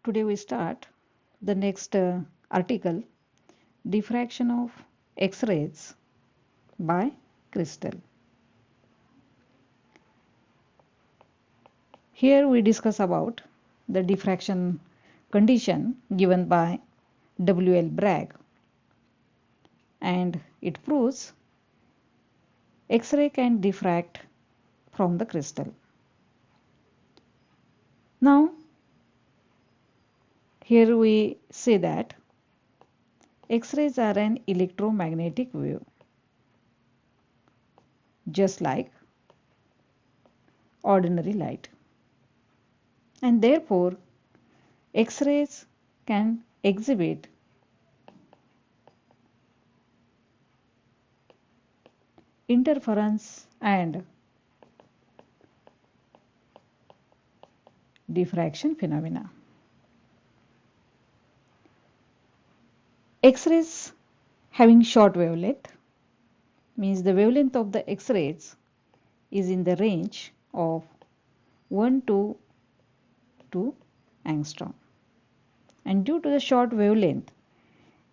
Today we start the next article, Diffraction of X-rays by crystal. Here we discuss about the diffraction condition given by W.L. Bragg, and it proves X-ray can diffract from the crystal. Now here we say that X-rays are an electromagnetic wave, just like ordinary light, and therefore X-rays can exhibit interference and diffraction phenomena. X-rays having short wavelength means the wavelength of the X-rays is in the range of 1 to 2 angstrom, and due to the short wavelength,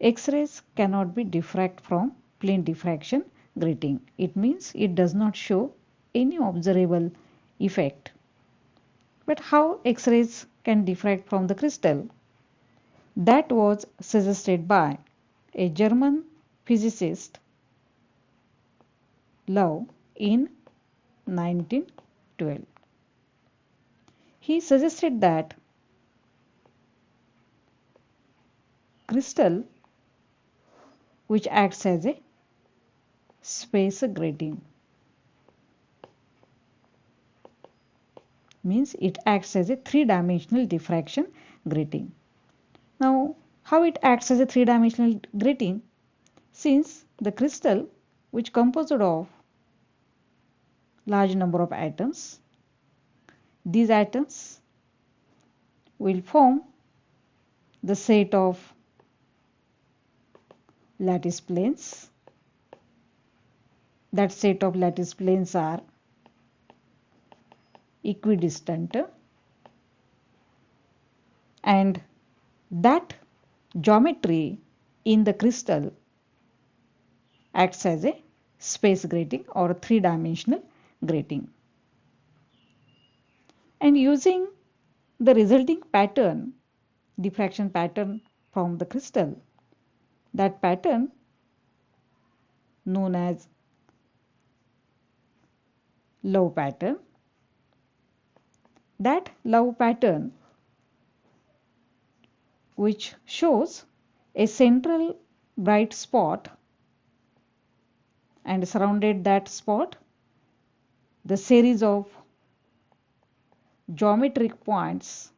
X-rays cannot be diffract from plane diffraction grating. It means it does not show any observable effect. But how X-rays can diffract from the crystal? That was suggested by a German physicist, Low, in 1912. He suggested that crystal, which acts as a space grating, means it acts as a three-dimensional diffraction grating. Now, how it acts as a three-dimensional grating? Since the crystal, which composed of large number of atoms, these atoms will form the set of lattice planes. That set of lattice planes are equidistant, and that geometry in the crystal acts as a space grating or a three-dimensional grating. And using the resulting pattern, diffraction pattern from the crystal, that pattern known as Low pattern, that Low pattern, which shows a central bright spot and surrounded that spot the series of geometric points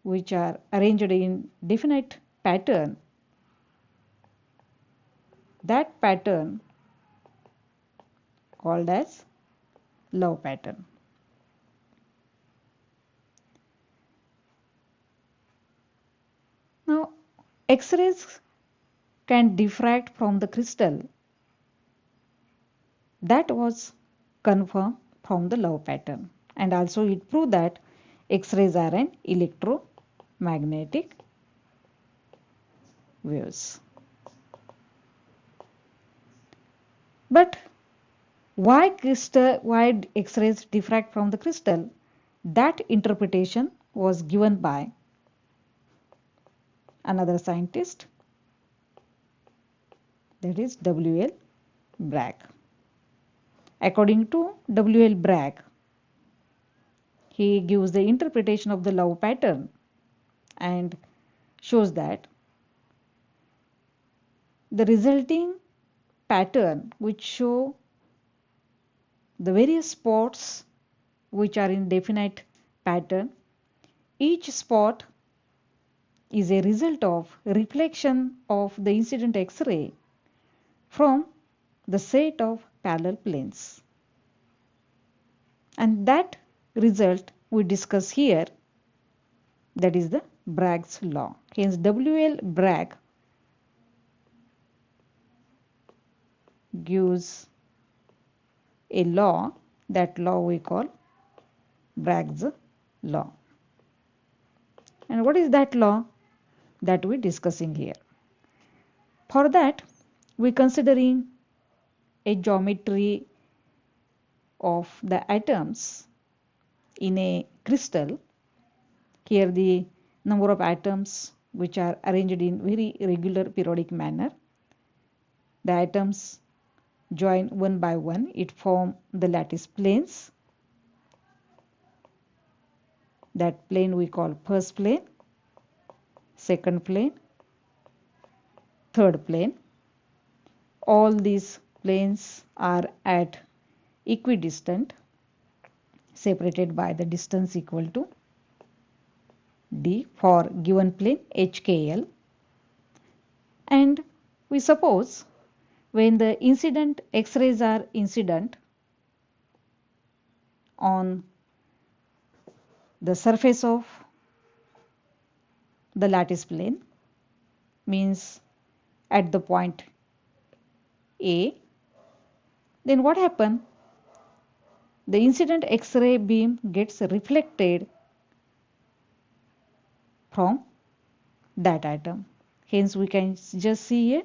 which are arranged in definite pattern, that pattern called as Low pattern. Now, X-rays can diffract from the crystal. That was confirmed from the Low pattern, and also it proved that X-rays are an electromagnetic waves. But why X-rays diffract from the crystal? That interpretation was given by another scientist, that is W.L. Bragg. According to W.L. Bragg, he gives the interpretation of the Low pattern and shows that the resulting pattern, which show the various spots which are in definite pattern, each spot is a result of reflection of the incident X-ray from the set of parallel planes, and that result we discuss here, that is the Bragg's law. Hence W.L. Bragg gives a law, that law we call Bragg's law. And what is that law that we're discussing here? For that, we're considering a geometry of the atoms in a crystal. Here the number of atoms which are arranged in very regular periodic manner. The atoms join one by one. It forms the lattice planes. That plane we call first plane, second plane, third plane. All these planes are at equidistant, separated by the distance equal to d for given plane HKL. And we suppose when the incident X-rays are incident on the surface of the lattice plane, means at the point A, then what happens? The incident X-ray beam gets reflected from that atom. Hence we can just see here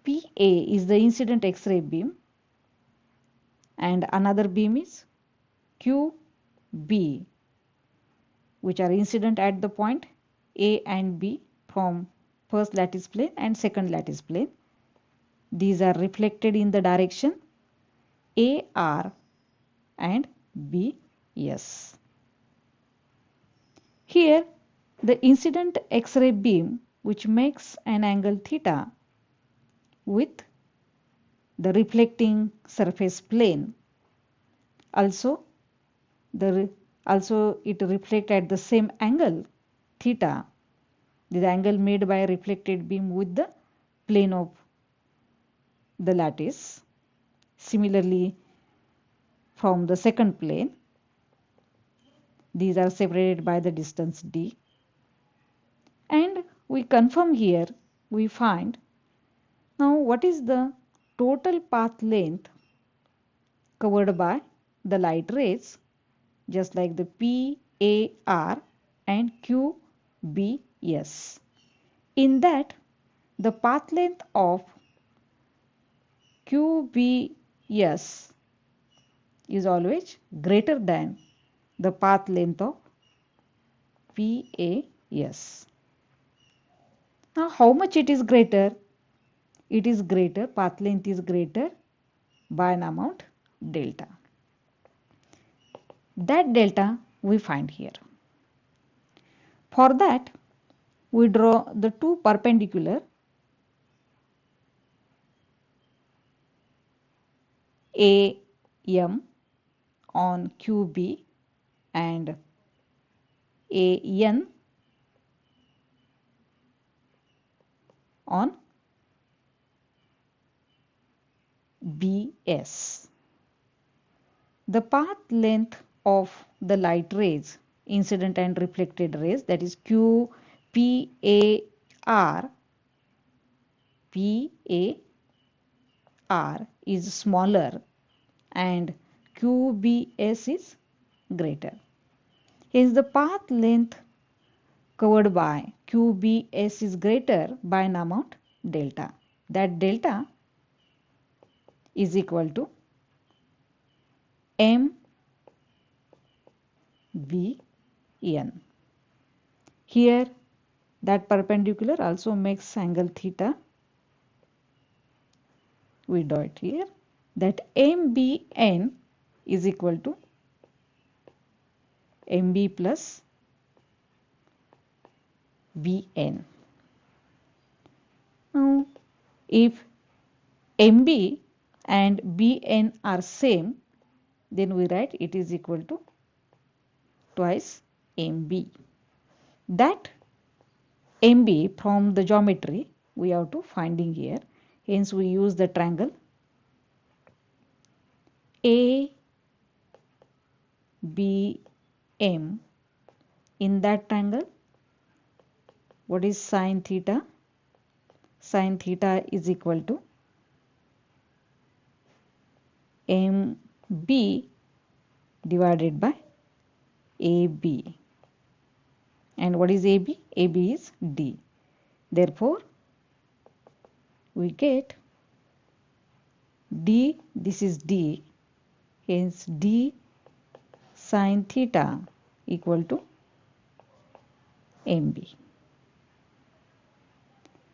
PA is the incident X-ray beam and another beam is QB, which are incident at the point A and B from first lattice plane and second lattice plane. These are reflected in the direction AR and BS. Here the incident X-ray beam which makes an angle theta with the reflecting surface plane, also it reflects at the same angle theta, the angle made by a reflected beam with the plane of the lattice. Similarly, from the second plane, these are separated by the distance d. And we confirm here, we find now what is the total path length covered by the light rays, just like the PAR and QBS. In that, the path length of QBS is always greater than the path length of PAS. Now, how much it is greater? It is greater, path length is greater by an amount delta. That delta we find here. For that, we draw the two perpendicular AM on QB and AN on BS. The path length of the light rays, incident and reflected rays, that is QPAR, PAR is smaller and QBS is greater. Hence the path length covered by QBS is greater by an amount delta. That delta is equal to MVN. Here that perpendicular also makes angle theta. We draw it here. That MBN is equal to MB plus VN. Now, if MB and BN are same, then we write it is equal to twice MB. That MB from the geometry we have to finding here. Hence we use the triangle ABM. In that triangle, what is sine theta? Sine theta is equal to MB divided by AB. And what is AB? AB is D. Therefore, we get D, this is D, hence D sin theta equal to MB.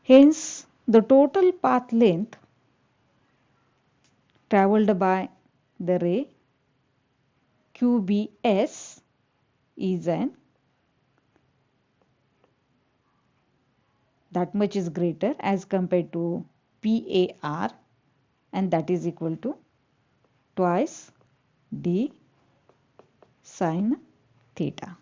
Hence, the total path length travelled by the ray QBS is that much is greater as compared to PAR, and that is equal to twice D sin theta.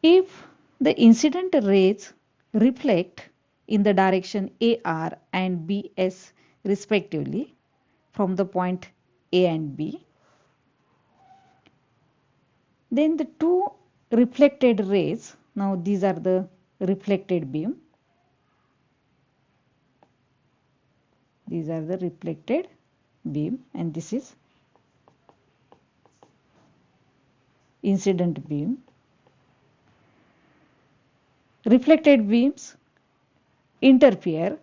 If the incident rays reflect in the direction AR and BS respectively from the point A and B, then the two reflected rays, now these are the reflected beam, these are the reflected beam, and this is incident beam. Reflected beams interfere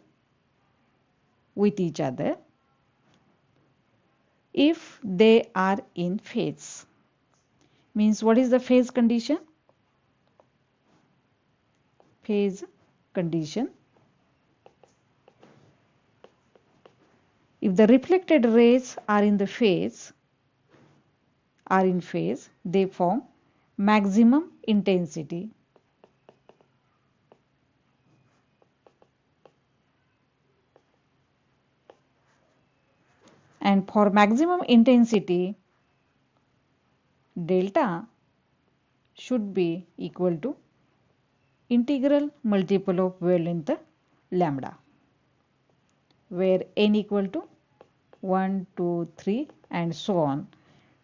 with each other if they are in phase. Means what is the phase condition? Phase condition. If the reflected rays are in phase, they form maximum intensity. And for maximum intensity, delta should be equal to integral multiple of wavelength lambda, where n equal to 1, 2, 3 and so on.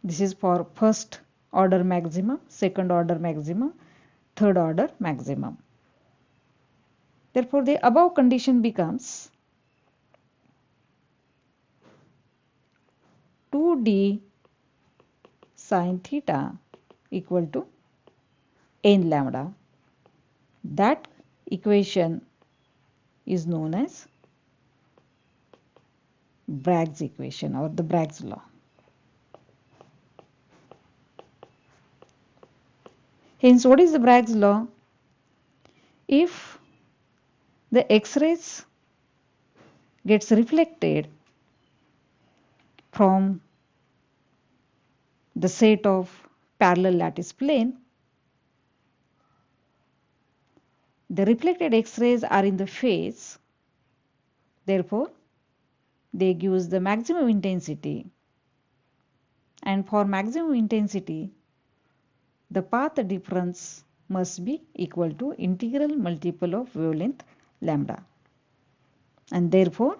This is for first order maximum, second order maximum, third order maximum. Therefore, the above condition becomes 2d sin theta equal to n lambda. That equation is known as Bragg's equation or the Bragg's law. Hence, what is the Bragg's law? If the X-rays gets reflected from the set of parallel lattice plane, the reflected X-rays are in the phase, therefore they gives the maximum intensity, and for maximum intensity the path difference must be equal to integral multiple of wavelength lambda, and therefore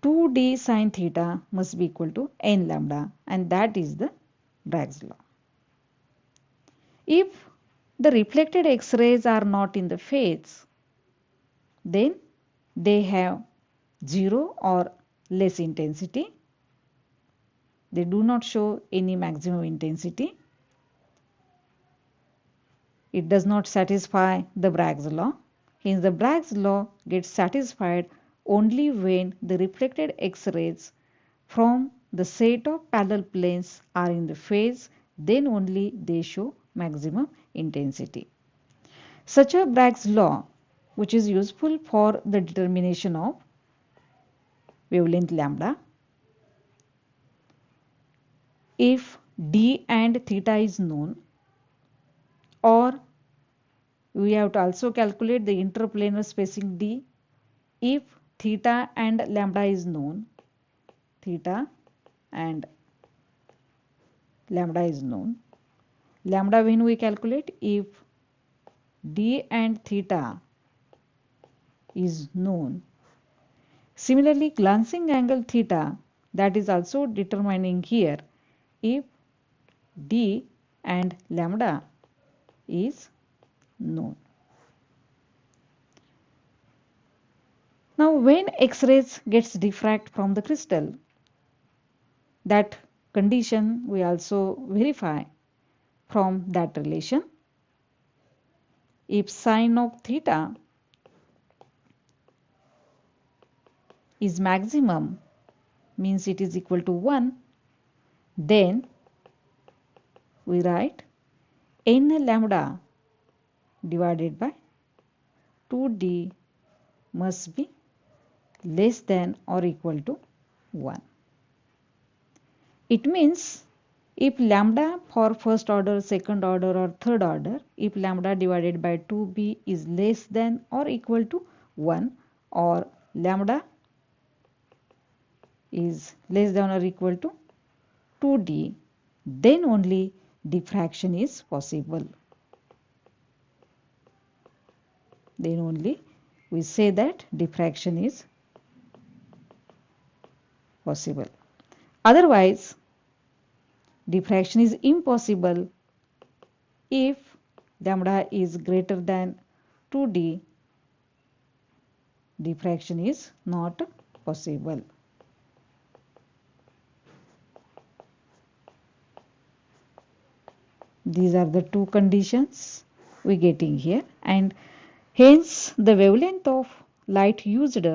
2d sin theta must be equal to n lambda, and that is the Bragg's law. If the reflected X-rays are not in the phase, then they have 0 or less intensity. They do not show any maximum intensity. It does not satisfy the Bragg's law. Hence, the Bragg's law gets satisfied only when the reflected X-rays from the set of parallel planes are in the phase, then only they show maximum intensity. Such a Bragg's law, which is useful for the determination of wavelength lambda, if d and theta is known, or we have to also calculate the interplanar spacing d if theta and lambda is known. Theta and lambda is known. Lambda when we calculate, if d and theta is known. Similarly, glancing angle theta, that is also determining here if d and lambda is known. Now, when X-rays gets diffract from the crystal, that condition we also verify from that relation. If sine of theta is maximum, means it is equal to 1, then we write n lambda divided by 2d must be less than or equal to 1. It means if lambda for first order, second order or third order, if lambda divided by 2b is less than or equal to 1, or lambda is less than or equal to 2d, then only diffraction is possible. Then only we say that diffraction is possible. Otherwise, diffraction is impossible if lambda is greater than 2d. Diffraction is not possible. These are the two conditions we getting here, and hence the wavelength of light used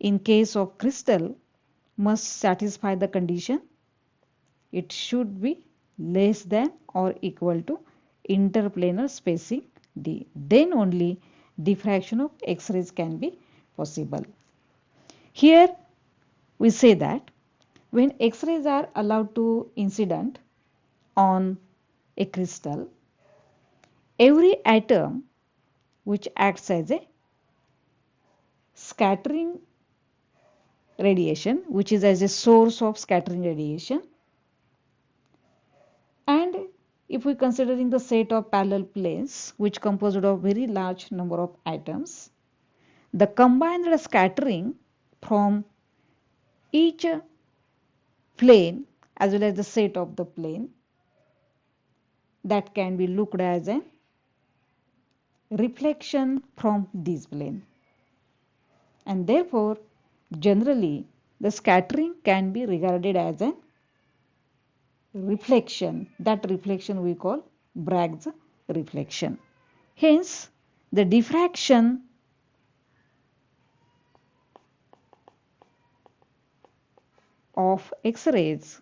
in case of crystal must satisfy the condition. It should be less than or equal to interplanar spacing d. Then only diffraction of X-rays can be possible. Here we say that when X-rays are allowed to incident on a crystal, every atom which acts as a scattering radiation, which is as a source of scattering radiation, and if we considering the set of parallel planes which composed of very large number of atoms, the combined scattering from each plane as well as the set of the plane, that can be looked as a reflection from this plane, and therefore generally the scattering can be regarded as a reflection. That reflection we call Bragg's reflection. Hence the diffraction of X-rays,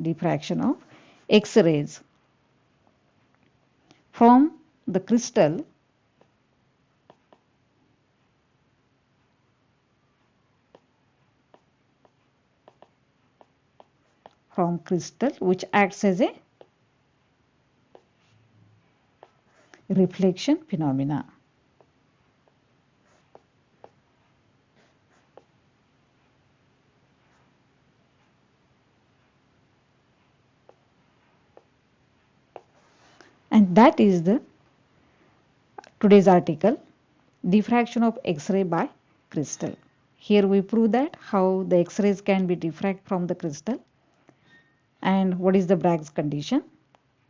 diffraction of X-rays from the crystal which acts as a reflection phenomena. And that is the today's article, diffraction of X-ray by crystal. Here we prove that how the X-rays can be diffract from the crystal, and what is the Bragg's condition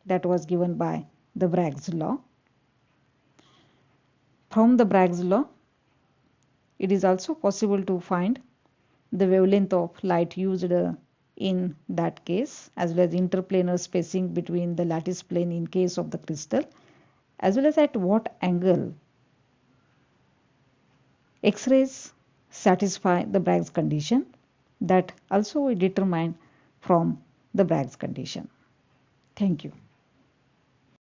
that was given by the Bragg's law. From the Bragg's law, it is also possible to find the wavelength of light used in that case, as well as interplanar spacing between the lattice plane in case of the crystal, as well as at what angle X-rays satisfy the Bragg's condition. That also we determine from the Bragg's condition. Thank you.